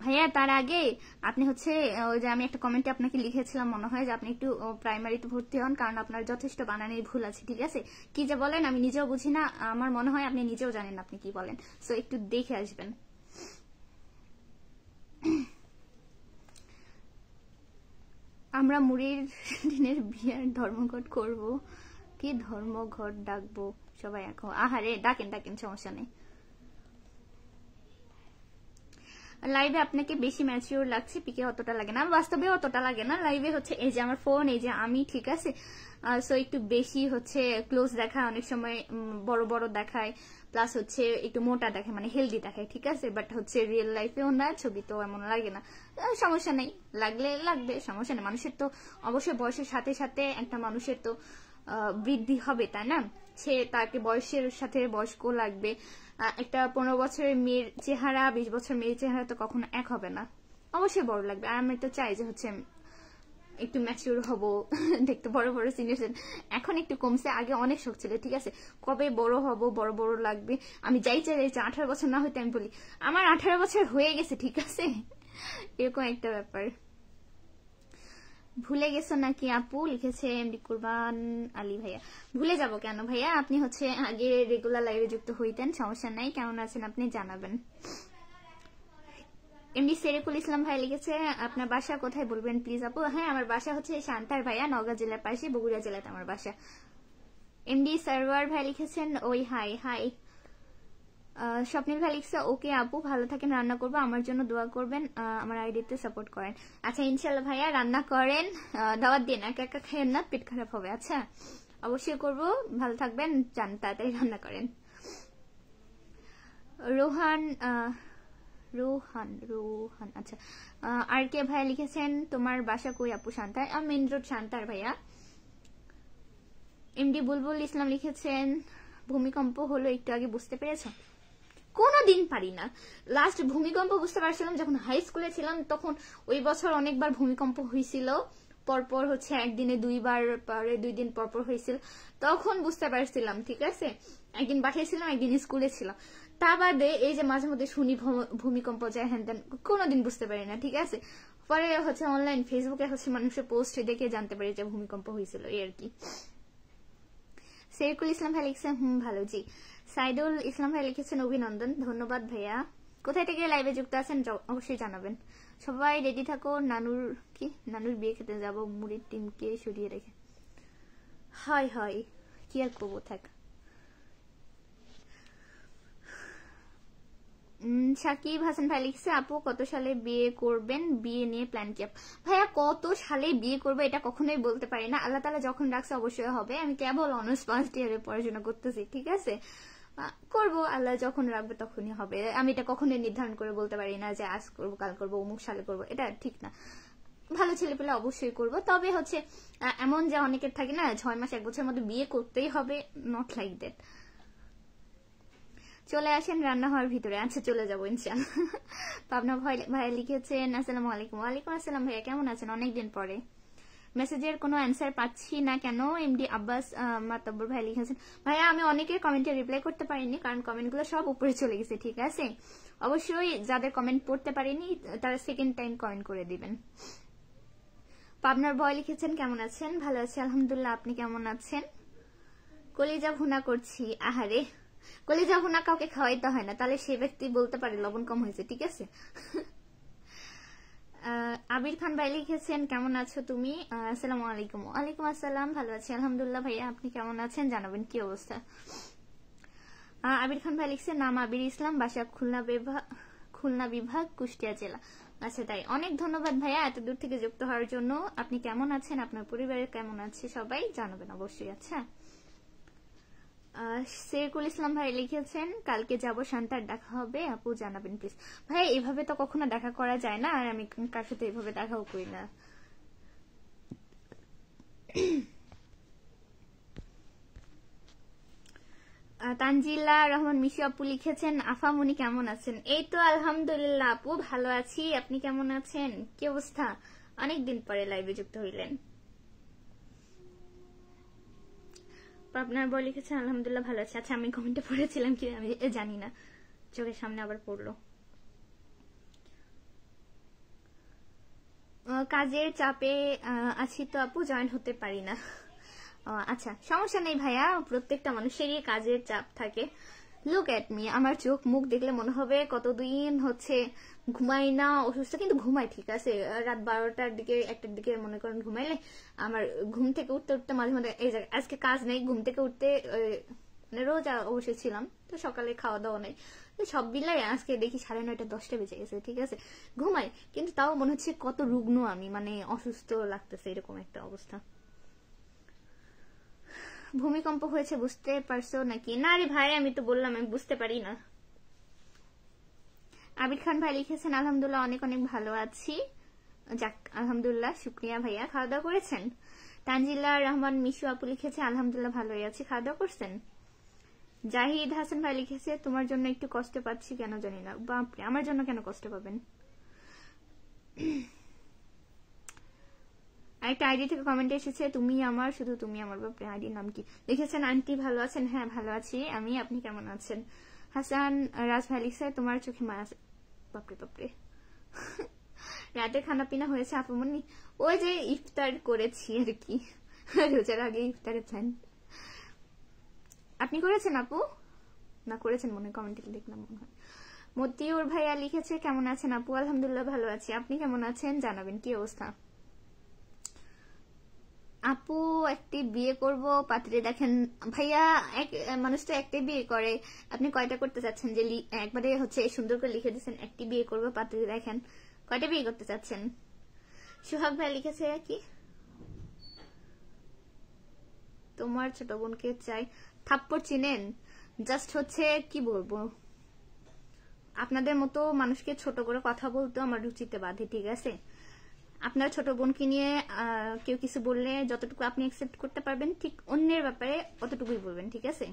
ভাইয়া তার আগে আপনি হচ্ছে ওই যে আমি একটা কমেন্টে আপনাকে লিখেছিলাম মনে হয় যে আপনি একটু প্রাইমারিতে ভর্তি হন, কারণ আপনার যথেষ্ট বানানের ভুল আছে, ঠিক আছে? কি যে বলেন আমি নিজেও বুঝি না, আমার মনে হয় আপনি নিজেও জানেন আপনি কি বলেন, সো একটু দেখে আসবেন। আমরা মুড়ির দিনের বিয়ের ধর্মঘট করব। কি ধর্মঘট ডাকবো সবাই এখন? আহারে ডাকেন ডাকেন, সমস্যা নেই। লাইভে আপনাকে বেশি ম্যাচিওর লাগছে, পিকে অতটা লাগে না, বাস্তবে অতটা লাগে না। লাইভে হচ্ছে এই যে আমার ফোন, এই যে আমি, ঠিক আছে? সো একটু বেশি হচ্ছে ক্লোজ দেখায়, অনেক সময় বড় বড় দেখায়, প্লাস হচ্ছে একটু মোটা দেখায়, মানে হেলদি দেখায়, ঠিক আছে? বাট হচ্ছে রিয়েল লাইফেও না, ছবি তো এমন লাগে না। সমস্যা নেই, লাগলে লাগবে, সমস্যা নেই। মানুষের তো অবশ্যই বয়সের সাথে সাথে একটা মানুষের তো বৃদ্ধি হবে, তাই না? সে তাকে বয়সের সাথে বয়স্ক লাগবে। একটা 15 বছরের মেয়ের চেহারা 20 বছর মেয়ের চেহারা তো কখনো এক হবে না, অবশ্যই বড় লাগবে। আর আমি তো চাই যে হচ্ছে একটু ম্যাচিউর হব, দেখতে বড় বড় সিনিয়র। এখন একটু কমছে, আগে অনেক শখ ছিল, ঠিক আছে? কবে বড় হব, বড় বড় লাগবে, আমি যাই চাই 18 বছর না হইতে আমি বলি আমার 18 বছর হয়ে গেছে, ঠিক আছে? এরকম একটা ব্যাপার। ভুলে গেছো নাকি আপু, লিখেছে এমডি কুরবান আলী ভাইয়া। ভুলে যাব কেন ভাইয়া, আপনি হচ্ছে আগে রেগুলার লাইভে যুক্ত হইতেন, সমস্যা নাই। কেমন আছেন আপনি জানাবেন। এমডি সেরেকুল ইসলাম ভাই লিখেছে আপনার বাসা কোথায় বলবেন প্লিজ আপু। হ্যাঁ আমার বাসা হচ্ছে শান্তার ভাইয়া, নওগাঁ জেলার পাশে, বগুড়া জেলাতে আমার বাসা। এমডি সার্ভার ভাই লিখেছেন ওই হাই হাই। স্বপ্নিল ভাই লিখছে ওকে আপু ভালো থাকেন, রান্না করবো, আমার জন্য দোয়া করবেন, আমার আইডিতে সাপোর্ট করেন। আচ্ছা ইনশাল্লাহ ভাইয়া, রান্না করেন, দাওয়াত দিন, একা একা খাইয়েন না, পেট খারাপ হবে। আচ্ছা অবশ্যই করবো, ভালো থাকবেন, যান তাড়াতাড়ি রান্না করেন। রোহান রোহান রোহান আচ্ছা। আর কে ভাইয়া লিখেছেন তোমার বাসা কই আপু? শান্তার, মেন রোড শান্তার ভাইয়া। এমডি বুলবুল ইসলাম লিখেছেন ভূমিকম্প হলো একটু আগে, বুঝতে পেরেছ? কোনোদিন পারি না। লাস্ট ভূমিকম্প বুঝতে পারছিলাম যখন হাই স্কুলে ছিলাম, তখন ওই বছর অনেকবার ভূমিকম্প হয়েছিল, পরপর হচ্ছে একদিনে 2 বার, পরে 2 দিন পরপর হয়েছিল, তখন বুঝতে পারছিলাম, ঠিক আছে? একদিন বাসায় ছিলাম, একদিন স্কুলে ছিলাম। তা বাদে এই যে মাঝে মধ্যে শুনি ভূমিকম্প যায় হ্যান ত্যান, কোনোদিন বুঝতে পারি না, ঠিক আছে? পরে হচ্ছে অনলাইন ফেসবুকে হচ্ছে মানুষের পোস্ট দেখে জানতে পারি যে ভূমিকম্প হয়েছিল, এই আর কি। সেরকুল ইসলাম ভাই লিখছেন ভালো জি। সাইদুল ইসলাম ভাই লিখেছেন অভিনন্দন, ধন্যবাদ ভাইয়া। কোথায় থেকে লাইভে যুক্ত আছেন অবশ্যই জানাবেন। সবাই রেডি থাকো, নানুর বিয়ে খেতে যাব, মুড়ির টিমকে সরিয়ে রেখে। হয় হয়, কি আর করবো, থাক। সাকিব হাসান ভাই লিখছে আপু কত সালে বিয়ে করবেন, বিয়ে নিয়ে প্ল্যান কি? ভাইয়া কত সালে বিয়ে করবো এটা কখনোই বলতে পারি না, আল্লাহ তাআলা যখন রাখছে অবশ্যই হবে। আমি কেবল অনার্স ফার্স্ট ইয়ারে পড়াশোনা করতেছি, ঠিক আছে? করবো, আল্লাহ যখন রাখবে তখনই হবে। আমি এটা কখনোই নির্ধারণ করে বলতে পারি না যে আজ করবো, কাল করবো, অমুক সালে করবো, এটা ঠিক না। ভালো ছেলে পেলে অবশ্যই করবো, তবে হচ্ছে এমন যে অনেকের থাকে না 6 মাস 1 বছরের মধ্যে বিয়ে করতেই হবে, নট লাইক দ্যাট। চলে আসেন রান্না হওয়ার ভিতরে। আচ্ছা চলে যাবো ইনশাআল্লাহ। পাবনা ভাই লিখেছেন আসসালামু আলাইকুম। ওয়ালাইকুম আসসালাম ভাইয়া, কেমন আছেন? অনেকদিন পরে। মেসেজের কোনো অ্যান্সার পাচ্ছি না কেন? এমডি আব্বাস মাতাব্বর ভাই লিখেছেন ভাইয়া আমি অনেকের কমেন্টে রিপ্লাই করতে পারিনি, কারণ কমেন্টগুলো সব উপরে চলে গেছে, ঠিক আছে? অবশ্যই যাদের কমেন্ট পড়তে পারিনি তারা সেকেন্ড টাইম কমেন্ট করে দিবেন। পাবনার বয় লিখেছেন কেমন আছেন? ভালো আছি আলহামদুলিল্লাহ, আপনি কেমন আছেন? কলিজা ভুনা করছি। আহারে, কলিজা ভুনা কাউকে খাওয়াইতে হয় না, তাহলে সে ব্যক্তি বলতে পারে লবণ কম হয়েছে, ঠিক আছে? আবির খান ভাই লিখেছেন কেমন আছো তুমি? আসসালামু আলাইকুম। ওয়ালাইকুম আসসালাম, ভালো আছি আলহামদুলিল্লাহ। ভাইয়া আপনি কেমন আছেন জানাবেন, কি অবস্থা? আবির খান ভাই লিখছেন নাম আবির ইসলাম, বাসা খুলনা বিভাগ, কুষ্টিয়া জেলা। আচ্ছা তাই, অনেক ধন্যবাদ ভাইয়া এত দূর থেকে যুক্ত হওয়ার জন্য। আপনি কেমন আছেন, আপনার পরিবারের কেমন আছে সবাই জানাবেন অবশ্যই। আচ্ছা, শেরকুল ইসলাম ভাই লিখেছেন কালকে যাব শান্তার, দেখা হবে আপু জানাবেন প্লিজ। ভাই এভাবে তো কখনো দেখা করা যায় না, আর আমি কার সাথে এভাবে দেখাও করি না। তানজিলা রহমান মিশু আপু লিখেছেন আফামনি কেমন আছেন? এই তো আলহামদুলিল্লাহ আপু ভালো আছি, আপনি কেমন আছেন, কি অবস্থা? অনেকদিন পরে লাইভে যুক্ত হইলেন। আপনার বই লিখেছেন আলহামদুলিল্লাহ ভালো আছে। আচ্ছা আমি কমেন্টে পড়েছিলাম কি আমি জানি না, চোখের সামনে আবার পড়লো। কাজের চাপে আছি তো আপু, জয়েন হতে পারি না। আচ্ছা সমস্যা নেই ভাইয়া, প্রত্যেকটা মানুষেরই কাজের চাপ থাকে। লুক এট মি, আমার চোখ মুখ দেখলে মনে হবে কতদিন হচ্ছে ঘুমাই না, অসুস্থ, কিন্তু ঘুমাই ঠিক আছে। রাত 12টার দিকে 1টার দিকে মনে করেন ঘুমাইলে আমার ঘুম থেকে উঠতে উঠতে মাঝে মাঝে এই জায়গায় আজকে কাজ নেই, ঘুম থেকে উঠতে মানে রোজ অবশ্যই ছিলাম তো, সকালে খাওয়া দাওয়া নেই, সব মিলাই আজকে দেখি 9:30 10টা বেজে গেছে ঠিক আছে। ঘুমাই কিন্তু তাও মনে হচ্ছে কত রুগ্ন আমি, মানে অসুস্থ লাগতেছে, এরকম একটা অবস্থা। ভূমিকম্প হয়েছে বুঝতে পারছো নাকি? না রে ভাই, আমি তো বললাম আমি বুঝতে পারি না। আবির খান ভাই লিখেছেন আলহামদুলিল্লাহ অনেক অনেক ভালো আছি। যাক আলহামদুলিল্লাহ, শুক্রিয়া ভাইয়া। খাওয়া দাওয়া করেছেন? তানজিলা রহমান মিশু আপু লিখেছে আলহামদুলিল্লাহ ভালোই আছি, খাওয়া দাওয়া করছেন? জাহিদ হাসান ভাই লিখেছে তোমার জন্য একটু কষ্ট পাচ্ছি কেন জানি না। বাপরে, আমার জন্য কেন কষ্ট পাবেন? একটা আইডি থেকে কমেন্ট এসেছে তুমি আমার, শুধু তুমি আমার। বাপরে, আইডির নাম কি লিখেছেন? আন্টি ভালো আছেন? হ্যাঁ ভালো আছি আমি, আপনি কেমন আছেন? হাসান রাজ ভাই লিখছে তোমার চোখে মায়া আছে। বাপরে বাপরে। রাতে খানা পিনা হয়েছে আপুমনি? ওই যে ইফতার করেছি আর কি, রোজার আগে ইফতারের প্ল্যান। আপনি করেছেন আপু? না করেছেন মনে, কমেন্টে দেখলাম মনে হয়। মতিউর ভাইয়া লিখেছে কেমন আছেন আপু? আলহামদুলিল্লাহ ভালো আছি, আপনি কেমন আছেন জানাবেন, কি অবস্থা? আপু একটি বিয়ে করব পাত্রী দেখেন। ভাইয়া মানুষ তো একটাই বিয়ে করে, আপনি কয়টা করতে চাচ্ছেন? যে একবারে হচ্ছে সুন্দর করে লিখে দিচ্ছেন একটি বিয়ে করব পাত্রী দেখেন, কয়টা বিয়ে করতে চাচ্ছেন? সুহাগ ভাই লিখেছে কি তোমার ছোট বোনকে চাই। থাপ্পড় চিনেন? জাস্ট হচ্ছে কি বলবো, আপনাদের মতো মানুষকে ছোট করে কথা বলতে আমার রুচিতে বাধে ঠিক আছে। আপনার ছোট বোনকে নিয়ে কেউ কিছু বললে যতটুকু আপনি অ্যাকসেপ্ট করতে পারবেন, ঠিক অন্যের ব্যাপারে অতটুকুই বলবেন ঠিক আছে।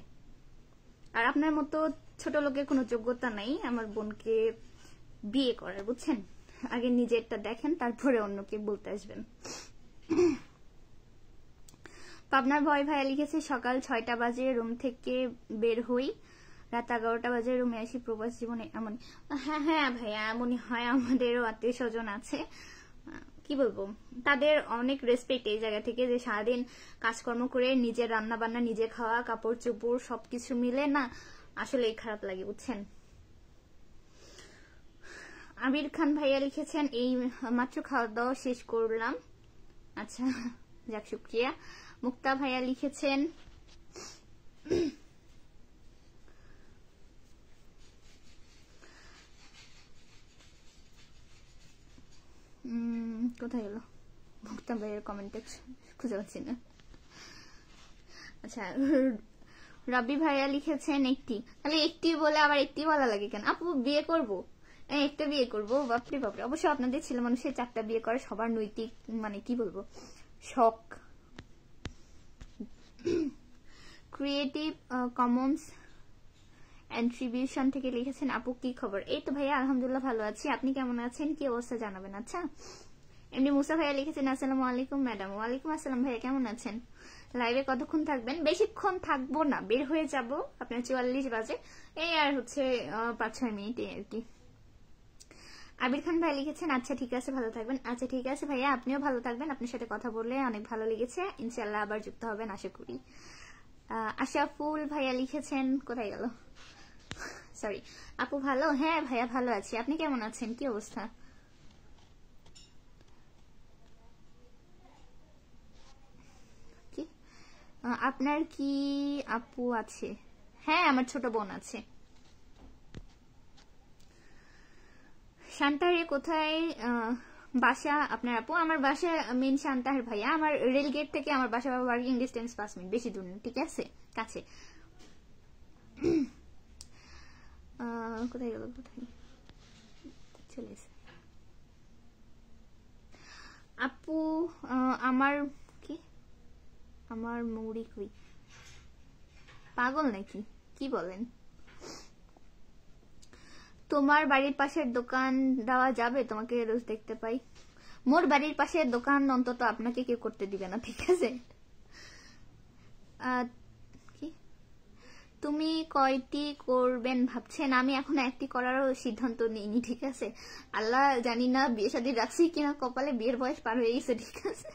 আর আপনার মতো ছোট লোকের কোনো যোগ্যতা নাই আমার বোনকে বিয়ে করার, বুঝছেন? আগে নিজেরটা দেখেন, তারপরে অন্যকে বলতে আসবেন। পাবনার ভয় ভাইয়া লিখেছে সকাল 6টা বাজে রুম থেকে বের হই, রাত 11টা বাজে রুমে আসি, প্রবাস জীবনে এমন। হ্যাঁ হ্যাঁ ভাইয়া এমনই হয়, আমাদেরও আত্মীয় স্বজন আছে, কি বলবো, তাদের অনেক রেসপেক্ট এই জায়গা থেকে, যে সারাদিন কাজকর্ম করে নিজের রান্না বান্না নিজে খাওয়া, কাপড় চোপড় সবকিছু মিলে না, আসলে খারাপ লাগে বুঝছেন। আবির খান ভাইয়া লিখেছেন এই মাত্র খাওয়া দাওয়া শেষ করলাম। আচ্ছা যাক শুক্রিয়া। মুক্তা ভাইয়া লিখেছেন কোথায় গেল মুক্তা ভাইয়ের কমেন্টে, খুঁজে পাচ্ছি না। আচ্ছা রবি ভাইয়া লিখেছেন একটি, তাহলে একটি বলে আবার একটি বলা লাগে কেন? আপু বিয়ে করবো, একটা বিয়ে করবো? বাপরে বাপরে। অবশ্য আপনাদের ছেলে মানুষের 4টা বিয়ে করে সবার নৈতিক মানে কি বলবো শখ। ক্রিয়েটিভ কমন্স অ্যাট্রিবিউশন থেকে লিখেছেন আপু কি খবর? এই তো ভাইয়া আলহামদুলিল্লাহ ভালো আছি, আপনি কেমন আছেন, কি অবস্থা জানাবেন। আচ্ছা এমনি মুসা ভাইয়া লিখেছেন আসসালামু আলাইকুম ম্যাডাম। ওয়ালাইকুম আসসালাম ভাইয়া, কেমন আছেন? লাইভে কতক্ষণ থাকবেন? বেশিক্ষণ থাকবো না, বের হয়ে যাব আপনার 44 বাজে, এই আর হচ্ছে 5-6 মিনিট আর কি। আবির খান ভাই লিখেছেন আচ্ছা ঠিক আছে ভালো থাকবেন। আচ্ছা ঠিক আছে ভাইয়া, আপনিও ভালো থাকবেন, আপনার সাথে কথা বললে অনেক ভালো লেগেছে, ইনশাল্লাহ আবার যুক্ত হবেন আশা করি। আশাফুল ভাইয়া লিখেছেন কোথায় গেল, সরি আপু ভালো? হ্যাঁ ভাইয়া ভালো আছি, আপনি কেমন আছেন, কি অবস্থা? আপনার কি আপু আছে? হ্যাঁ, আমার ছোট বোন আছে। শান্তাহারে কোথায় বাসা আপনার আপু? আমার বাসা মেন শান্তাহার ভাইয়া। আমার রেলগেট থেকে আমার বাসা ওয়ার্কিং ডিস্টেন্স 5 মিনিট, বেশি দূর না, ঠিক আছে, কাছে। কোথায় গেল, কোথায় চলে এসে আপু? আমার কি, আমার মৌরি কই? পাগল নাকি, কি বলেন? তোমার বাড়ির পাশের দোকান দেওয়া যাবে? তোমাকে রোজ দেখতে পাই। মোর বাড়ির পাশের দোকান অন্তত আপনাকে কেউ করতে দিবে না, ঠিক আছে? কি তুমি কয়টি করবেন ভাবছেন? আমি এখন একটি করারও সিদ্ধান্ত নিইনি, ঠিক আছে? আল্লাহ জানি না বিয়ে শাদী রাখছি কিনা, কপালে বিয়ের বয়স পার হয়ে গেছে, ঠিক আছে?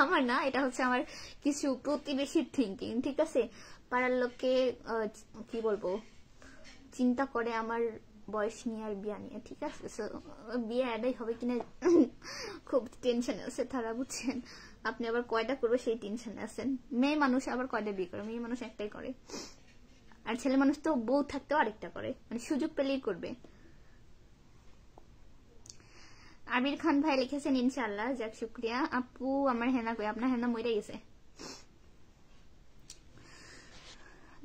আমার না, এটা হচ্ছে আমার কিছু প্রতিবেশীর থিঙ্কিং, ঠিক আছে? পাড়ার লোককে কি বলবো, চিন্তা করে আমার বয়স নিয়ে আর বিয়া নিয়ে, ঠিক আছে? বিয়ে অ্যাডাই হবে কিনা খুব টেনশনে আছে তারা, বুঝছেন? আপনি আবার কয়টা করবে সেই টেনশনে আছেন। মেয়ে মানুষ আবার কয়টা বিয়ে করে? মেয়ে মানুষ একটাই করে। আর ছেলে মানুষ তো বউ থাকতেও আরেকটা করে, মানে সুযোগ পেলেই করবে। আবির খান ভাই লিখেছেন ইনশাআল্লাহ, যাক শুক্রিয়া। আপু আমার হেনা কই? আপনার হেনা মরে গেছে।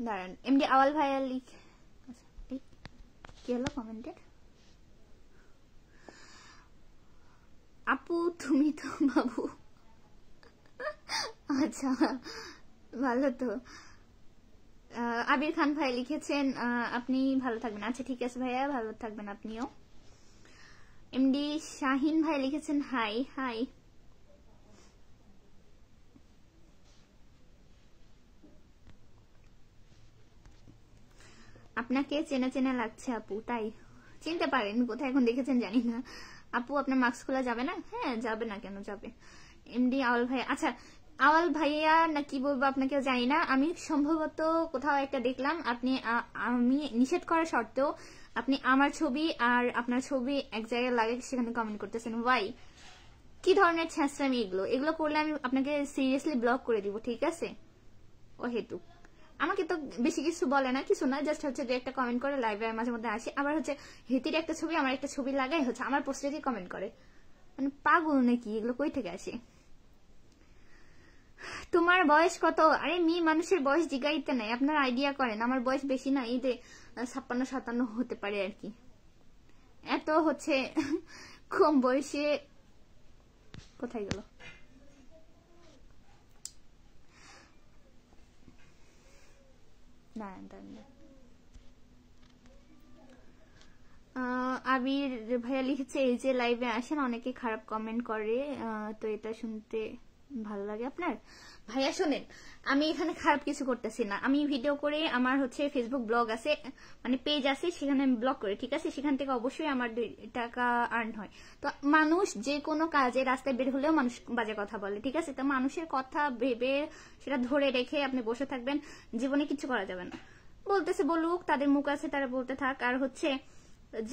দাঁড়ান, এমডি আওয়াল ভাইয়া লিখ, কি হলো কমেন্টের? আপু তুমি তো বাবু। আচ্ছা, ভালো তো। আবির খান ভাই লিখেছেন আপনি ভালো থাকবেন। আচ্ছা ঠিক আছে ভাইয়া, ভালো থাকবেন আপনিও। এমডি শাহিন ভাই লিখেছেন হাই হাই। আপনাকে চেনা চেনা লাগছে আপু। তাই? চিনতে পারেন কোথায় এখন দেখেছেন জানি না। আপু আপনার মাস্ক খোলা যাবে না? হ্যাঁ যাবে না, কেন যাবে? এমডি আওয়াল ভাইয়া, আচ্ছা আওয়াল ভাইয়া না কি বলবো আপনাকে জানি না, আমি সম্ভবত কোথাও একটা দেখলাম আপনি আমি নিষেধ করা সত্ত্বেও আপনি আমার ছবি আর আপনার ছবি এক জায়গায় লাগে সেখানে কমেন্ট করতেছেন। ওয়াই? কি ধরনের ছ্যাঁচড়ামি এগুলো? এগুলো করলে আমি আপনাকে সিরিয়াসলি ব্লক করে দিব, ঠিক আছে? ও হেতু আমাকে তো বেশি কিছু বলে না, কিছু না, জাস্ট হচ্ছে যে একটা কমেন্ট করে, লাইভে মাঝে মধ্যে আসি, আবার হচ্ছে হেতির একটা ছবি আমার একটা ছবি লাগাই হচ্ছে আমার পোস্টে দিয়ে কমেন্ট করে। মানে পাগল নাকি? এগুলো কই থেকে আসে? তোমার বয়স কত? আরে মেয়ে মানুষের বয়স জিগাইতে নাই, আপনার আইডিয়া করেন। আমার বয়স বেশি না, এই যে 56-57 হতে পারে আর কি। এত হচ্ছে কম বয়সে কোথায় গেল? আবির ভাইয়া লিখেছে এই যে লাইভে আসেন অনেকে খারাপ কমেন্ট করে, তো এটা শুনতে ভালো লাগে আপনার? ভাইয়া শোনেন, আমি এখানে খারাপ কিছু করতেছি না, আমি ভিডিও করে আমার হচ্ছে ফেসবুক ব্লগ আছে, মানে পেজ আছে, সেখানে আমি ব্লগ করি, ঠিক আছে? সেখান থেকে অবশ্যই আমার 2 টাকা আর্ন হয়। তো মানুষ যে কোনো কাজে রাস্তায় বের হলেও মানুষ বাজে কথা বলে, ঠিক আছে? তো মানুষের কথা ভেবে সেটা ধরে রেখে আপনি বসে থাকবেন, জীবনে কিছু করা যাবে না। বলতেছে বলুক, তাদের মুখ আছে, তারা বলতে থাক। আর হচ্ছে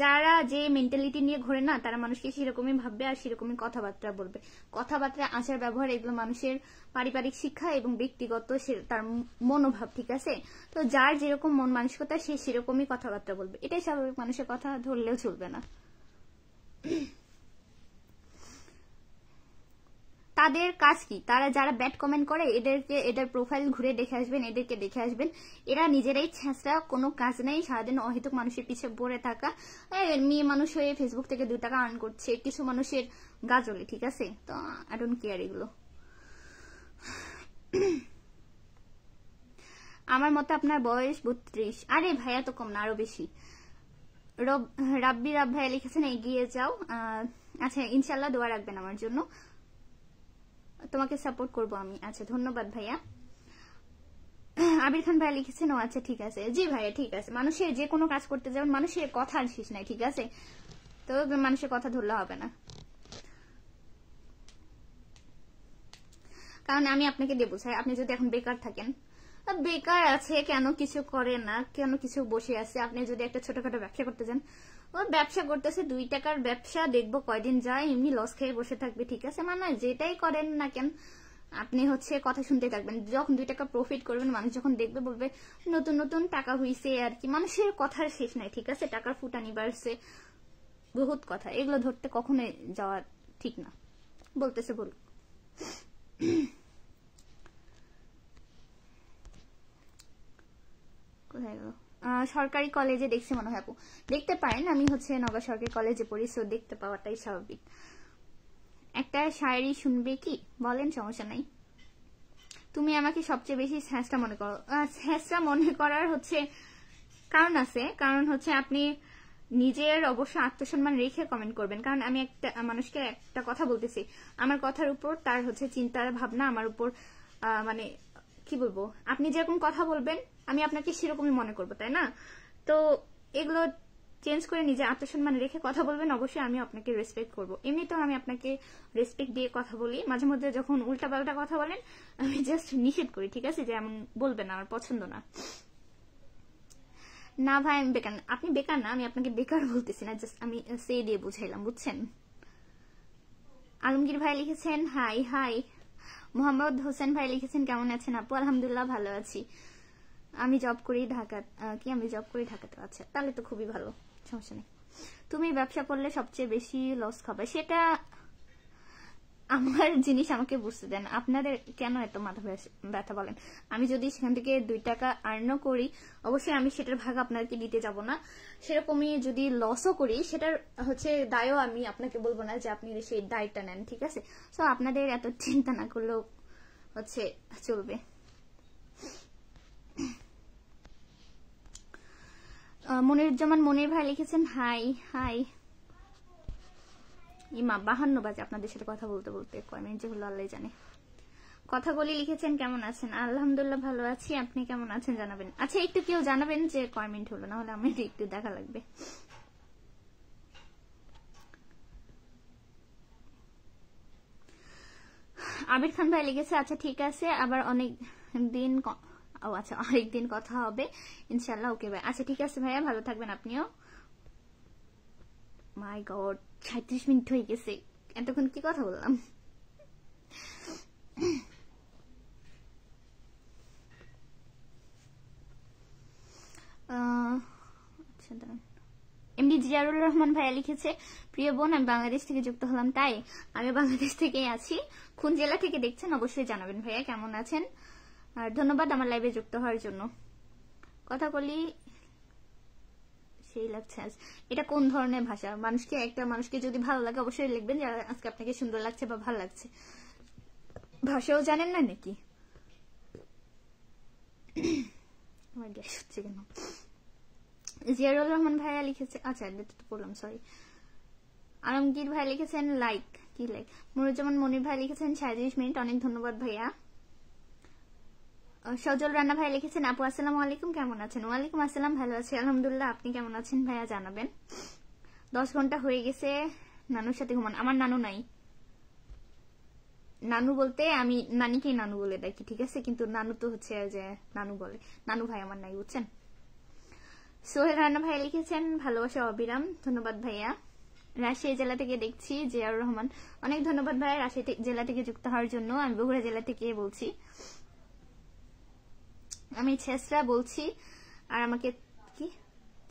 যারা যে মেন্টালিটি নিয়ে ঘোরে না, তারা মানুষকে সেরকমই ভাববে আর সেরকমই কথাবার্তা বলবে। কথাবার্তা, আচার ব্যবহার এগুলো মানুষের পারিবারিক শিক্ষা এবং ব্যক্তিগত তার মনোভাব, ঠিক আছে? তো যার যেরকম মন মানসিকতা সে সেরকমই কথাবার্তা বলবে, এটাই স্বাভাবিক। মানুষের কথা ধরলেও চলবে না। তাদের কাজ কি? তারা যারা ব্যাড কমেন্ট করে এদের প্রোফাইল ঘুরে দেখে আসবেন, এদেরকে দেখে আসবেন। এরা নিজেরাই ছেঁচড়া, কোনো কাজ নেই, সারাদিন অহেতুক মানুষের পিছে পড়ে থাকা। মেয়ে মানুষ হয়ে ফেসবুক থেকে 2 টাকা আর্ন করছে, কিছু মানুষের গাজলে, ঠিক আছে? তো আই ডোন্ট কেয়ার এগুলো। আমার মতে আপনার বয়স 32। আরে ভাইয়া তো কম না, আরো বেশি। রাব্বি ভাইয়া লিখেছেন এগিয়ে যাও। আচ্ছা ইনশাল্লাহ দোয়া রাখবেন আমার জন্য, তোমাকে সাপোর্ট করবো আমি। আচ্ছা ধন্যবাদ ভাইয়া। আবির খান ভাইয়া লিখেছেন ও আচ্ছা ঠিক আছে। জি ভাইয়া ঠিক আছে, মানুষের যে কোনো কাজ করতে যাবেন, মানুষের কথা আর শেষ নাই, ঠিক আছে? তো মানুষের কথা ধরলে হবে না, কারণ আমি আপনাকে দেবো স্যার, আপনি যদি এখন বেকার থাকেন, বেকার আছে কেন কিছু করে না, কেন কিছু বসে আছে, আপনি যদি একটা ছোটখাটো ব্যবসা করতে চান, ও ব্যবসা করতেছে 2 টাকার ব্যবসা, দেখবো কয়দিন যায়, এমনি লস খেয়ে বসে থাকবে, ঠিক আছে? মানে যেটাই করেন না কেন আপনি হচ্ছে কথা শুনতে থাকবেন। যখন 2 টাকা প্রফিট করবেন, মানুষ যখন দেখবে বলবে নতুন নতুন টাকা হইছে আর কি। মানুষের কথার শেষ নাই, ঠিক আছে? টাকার ফুটানি বাড়ছে, বহুত কথা, এগুলো ধরতে কখনোই যাওয়া ঠিক না। বলতেছে বলুক। কোথায় গেল? সরকারি কলেজে দেখছি মনে হয় আপু। দেখতে পারেন, আমি হচ্ছে নগর সরকারি কলেজে পড়ি, সো দেখতে পাওয়াটাই স্বাভাবিক। একটা শায়রি শুনবে কি বলেন? সমস্যা নাই। তুমি আমাকে সবচেয়ে বেশি ছ্যাঁচড়া মনে করো। ছ্যাঁচড়া মনে করার হচ্ছে কারণ আছে। কারণ হচ্ছে আপনি নিজের অবশ্য আত্মসম্মান রেখে কমেন্ট করবেন। কারণ আমি একটা মানুষকে একটা কথা বলতেছি, আমার কথার উপর তার হচ্ছে চিন্তার ভাবনা আমার উপর, মানে কি বলবো, আপনি যেরকম কথা বলবেন আমি আপনাকে সেরকমই মনে করবো, তাই না? তো এগুলো চেঞ্জ করে নিজে আত্মসম্মান রেখে কথা বলবেন, অবশ্যই আমি আপনাকে রেসপেক্ট করবো। এমনিতেও আমি আপনাকে রেসপেক্ট দিয়ে কথা বলি। মাঝে মধ্যে যখন উল্টাপাল্টা কথা বলেন আমি জাস্ট নিষেধ করি, ঠিক আছে? যে এমন বলবেন না, আমার পছন্দ না। না ভাই আমি বেকার না। আপনি বেকার না, আমি আপনাকে বেকার বলতেছি না, জাস্ট আমি সে দিয়ে বুঝাইলাম, বুঝছেন? আলমগীর ভাই লিখেছেন হাই হাই। মোহাম্মদ হোসেন ভাই লিখেছেন কেমন আছেন আপু? আলহামদুলিল্লাহ ভালো আছি। আমি জব করি ঢাকা। আমি জব করি ঢাকাতে। আচ্ছা, তাহলে তো খুবই ভালো, সমস্যা নেই। তুমি ব্যবসা করলে সবচেয়ে বেশি লস খাবে, সেটা আমার জিনিস আমাকে বুঝতে দেন। আপনাদের কেন এত মাথা ব্যথা বলেন? আমি যদি সেখান থেকে 2 টাকা আর্নও করি, অবশ্যই আমি সেটার ভাগ আপনাকে দিতে যাব না। সেরকমই যদি লসও করি, সেটার হচ্ছে দায়ও আমি আপনাকে বলবো না যে আপনি সেই দায়টা নেন, ঠিক আছে? সো আপনাদের এত চিন্তা না করলেও হচ্ছে চলবে। মনিরুজ্জামান মনির ভাই লিখেছেন হাই হাই। ইমা 52 বাজে আপনাদের সাথে কথা বলতে বলতে, কয় মিনিট যে হলো আল্লাহ জানে। কথাগুলি লিখেছেন কেমন আছেন? আলহামদুলিল্লাহ ভালো আছি, আপনি কেমন আছেন জানাবেন। আচ্ছা একটু কেউ জানাবেন যে কয় মিনিট হলো, না হলে আমি একটু দেখা লাগবে। আবির খান ভাই লিখেছে আচ্ছা ঠিক আছে, আবার অনেক দিন আচ্ছা আরেকদিন কথা হবে ইনশাল্লাহ। ওকে ভাই, আচ্ছা ঠিক আছে ভাইয়া, ভালো থাকবেন আপনিও। মাই গড 36 মিনিট হয়ে গেছে, এতক্ষণ কি কথা বললাম? আচ্ছা দাঁড়ান। এমডি জিয়ারুল রহমান ভাইয়া লিখেছে প্রিয় বোন আমি বাংলাদেশ থেকে যুক্ত হলাম। তাই আমি বাংলাদেশ থেকেই আছি। কোন জেলা থেকে দেখছেন অবশ্যই জানাবেন ভাইয়া, কেমন আছেন? আর ধন্যবাদ আমার লাইভে যুক্ত হওয়ার জন্য। কথা বলি সেই লাগছে। এটা কোন ধরনের ভাষা? একটা মানুষকে যদি ভালো লাগে অবশ্যই লিখবেন যে আজকে আপনাকে সুন্দর লাগছে বা ভালো লাগছে। ভাষাও জানেন না নাকি? আমার গ্যাস হচ্ছে কেন? জিয়ারুল রহমান ভাইয়া লিখেছে, আচ্ছা এটা তো পড়লাম, সরি। আলমগীর ভাই লিখেছেন লাইক, কি লাইক? মনিরুজ্জামান মনির ভাই লিখেছেন 37 মিনিট, অনেক ধন্যবাদ ভাইয়া। সজল রান্না ভাই লিখেছেন আপু আসসালামু আলাইকুম, কেমন আছেন? ওয়ালাইকুম আসসালাম, ভালো আছি আলহামদুলিল্লাহ, আপনি কেমন আছেন ভাইয়া জানাবেন। 10 ঘন্টা হয়ে গেছে নানুর সাথে ঘুমান। আমার নানু নাই। নানু বলতে আমি নানিকেই নানু বলে ডাকি, ঠিক আছে? কিন্তু নানু তো হচ্ছে যে নানু বলে, নানু ভাই আমার নাই, বুঝছেন? সোহেল রান্না ভাই লিখেছেন ভালোবাসা অবিরাম, ধন্যবাদ ভাইয়া। রাজশাহী জেলা থেকে দেখছি জিয়াউর রহমান, অনেক ধন্যবাদ ভাইয়া রাজশাহী জেলা থেকে যুক্ত হওয়ার জন্য। আমি বগুড়া জেলা থেকে বলছি। আমি ছেঁচড়া বলছি, আর আমাকে কি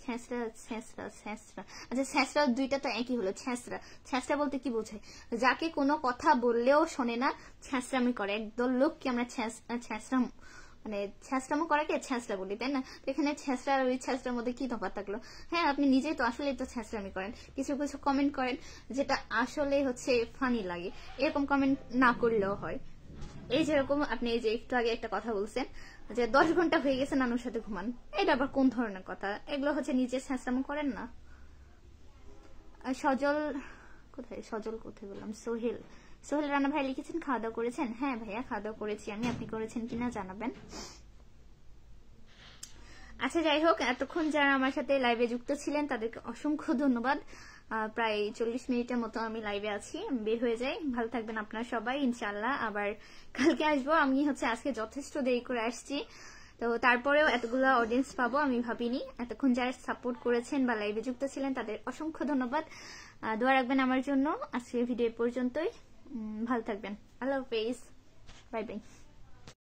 ছেঁচড়া ছেঁচড়া ছেঁচড়া, আচ্ছা ছেঁচড়া দুইটা তো একই হলো। ছেঁচড়া ছেঁচড়া বলতে কি বোঝায়? যাকে কোনো কথা বললেও শোনে না, ছেঁচড়ামি করে। একদল লোককে আমরা ছেঁচড়া মানে ছেঁচড়ামো করাকে ছেঁচড়া বলি, তাই না? তো এখানে ছেঁচড়া আর ওই ছেঁচড়ার মধ্যে কি তফাৎ থাকলো? হ্যাঁ আপনি নিজেই তো আসলে তো ছেঁচড়ামি করেন, কিছু কিছু কমেন্ট করেন যেটা আসলে হচ্ছে ফানি লাগে। এরকম কমেন্ট না করলেও হয়। এই যেরকম আপনি এই যে একটু আগে একটা কথা বলছেন যে 10 ঘন্টা হয়ে গেছে নানুর সাথে ঘুমান, এটা আবার কোন ধরনের কথা? এগুলো হচ্ছে নিজে ছেঁচড়ামো করেন না। সজল কোথায় বললাম? সোহেল রানা ভাই লিখেছেন খাওয়া দাওয়া করেছেন? হ্যাঁ ভাইয়া খাওয়া দাওয়া করেছি আমি, আপনি করেছেন কিনা জানাবেন। আচ্ছা যাই হোক, এতক্ষণ যারা আমার সাথে লাইভে যুক্ত ছিলেন তাদেরকে অসংখ্য ধন্যবাদ। প্রায় 40 মিনিটের মতো আমি লাইভে আছি, আমি বের হয়ে যাই। ভালো থাকবেন আপনারা সবাই, ইনশাল্লাহ আবার কালকে আসবো। আমি হচ্ছে আজকে যথেষ্ট দেরি করে আসছি, তো তারপরেও এতগুলো অডিয়েন্স পাবো আমি ভাবিনি। এতক্ষণ যারা সাপোর্ট করেছেন বা লাইভে যুক্ত ছিলেন তাদের অসংখ্য ধন্যবাদ। দোয়া রাখবেন আমার জন্য। আজকের ভিডিও পর্যন্তই, ভালো থাকবেন, আল্লাহ হাফেজ। Bye bye.